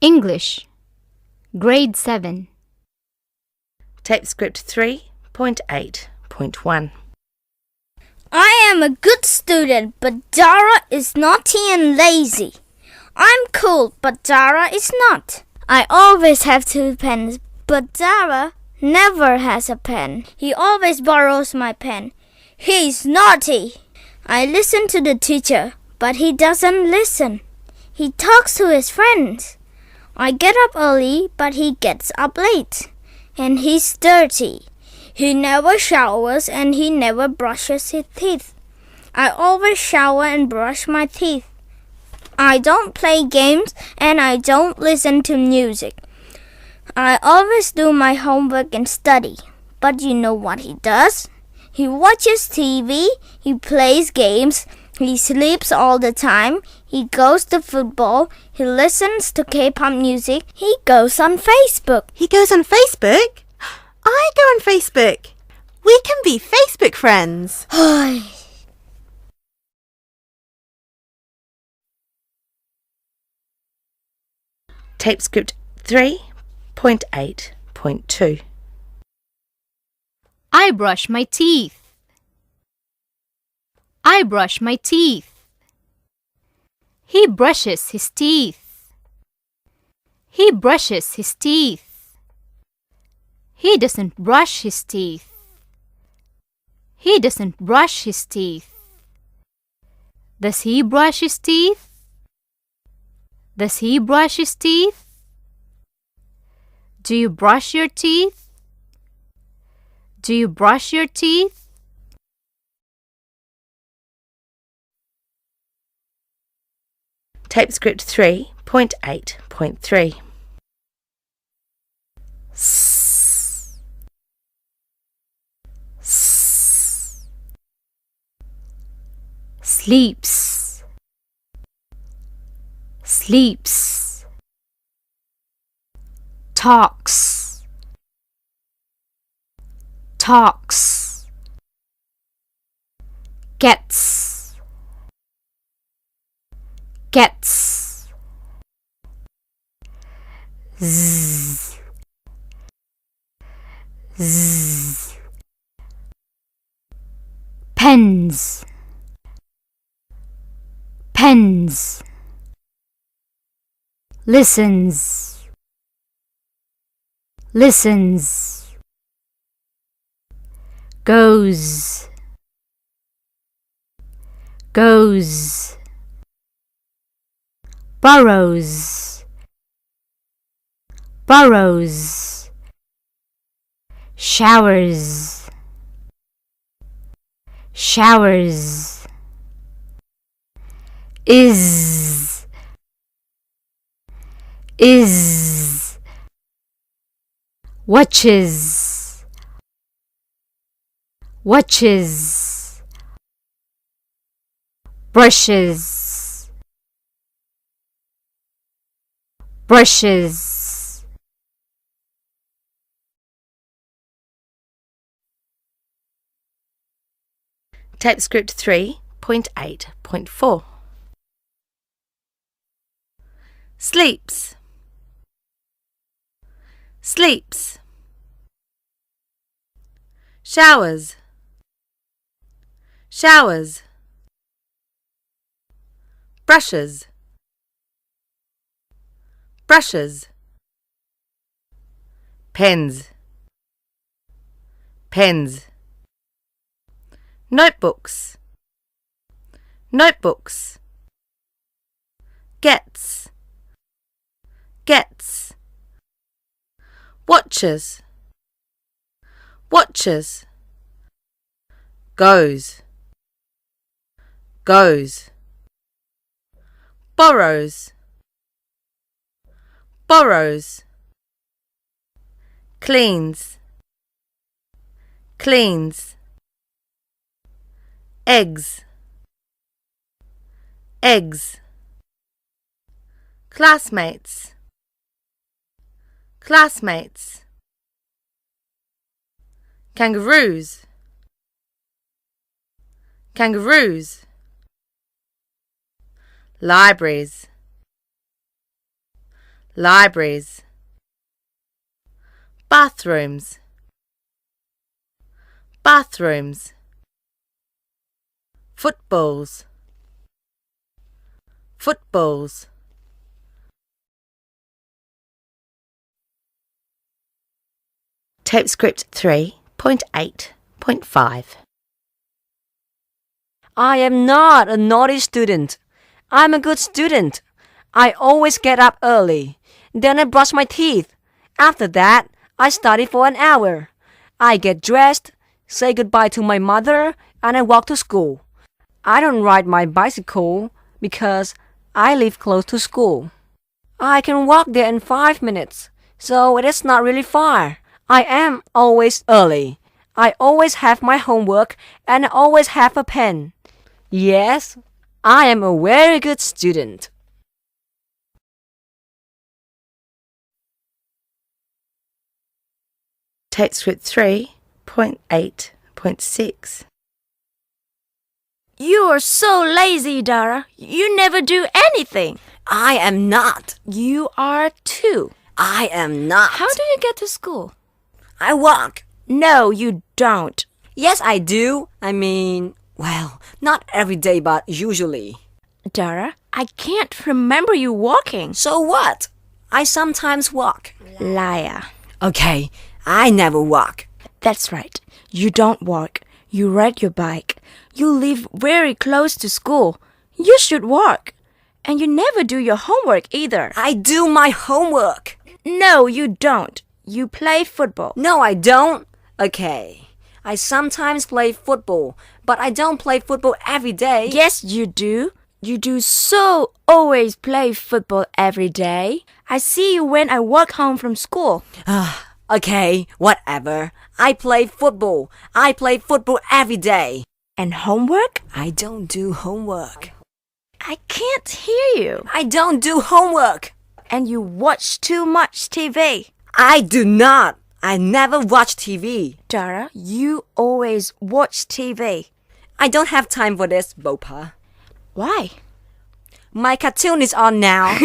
English, Grade 7. Tape script 3.8.1. I am a good student, but Dara is naughty and lazy. I'm cool, but Dara is not. I always have 2 pens, but Dara never has a pen. He always borrows my pen. He's naughty. I listen to the teacher, but he doesn't listen. He talks to his friends. I get up early, but he gets up late. And he's dirty. He never showers and he never brushes his teeth. I always shower and brush my teeth. I don't play games and I don't listen to music. I always do my homework and study. But you know what he does? He watches TV, he plays games, he sleeps all the time, he goes to football, he listens to K-pop music, he goes on Facebook. He goes on Facebook? I go on Facebook. We can be Facebook friends. Tape script 3.8.2. I brush my teeth. I brush my teeth. He brushes his teeth. He brushes his teeth. He doesn't brush his teeth. He doesn't brush his teeth. Does he brush his teeth? Does he brush his teeth? Do you brush your teeth? Do you brush your teeth? Tape script 3.8.3. Sleeps. Sleeps. Talks. Talks. Gets. Gets. Zzz. Zzz. Pens. Pens. Listens. Listens. Goes. Goes. Burrows. Burrows. Showers. Showers. Is. Is. Watches. Watches. Brushes. Brushes. Tape script 3.8.4. Sleeps. Sleeps. Showers. Showers. Brushes. Brushes. Pens. Pens. Notebooks. Notebooks. Gets. Gets. Watches. Watches. Goes. Goes. Borrows. Borrows. Cleans. Cleans. Eggs. Eggs. Classmates. Classmates. Kangaroos. Kangaroos. Libraries. libraries, bathrooms, bathrooms, footballs, footballs. Tape script 3.8.5. I am not a naughty student. I'm a good student. I always get up early. Then I brush my teeth. After that, I study for an hour. I get dressed, say goodbye to my mother, and I walk to school. I don't ride my bicycle because I live close to school. I can walk there in 5 minutes, so it is not really far. I am always early. I always have my homework and I always have a pen. Yes, I am a very good student. Tape script 3.8.6. You are so lazy, Dara. You never do anything. I am not. You are too. I am not. How do you get to school? I walk. No, you don't. Yes, I do. I mean, well, not every day, but usually. Dara, I can't remember you walking. So what? I sometimes walk. Liar. Okay, I never walk. That's right. You don't walk. You ride your bike. You live very close to school. You should walk. And you never do your homework either. I do my homework. No, you don't. You play football. No, I don't. Okay, I sometimes play football, but I don't play football every day. Yes, you do. You do so always play football every day. I see you when I walk home from school. Okay, whatever. I play football. I play football every day. And homework? I don't do homework. I can't hear you. I don't do homework. And you watch too much TV. I do not. I never watch TV. Dara, you always watch TV. I don't have time for this, Bopa. Why? My cartoon is on now.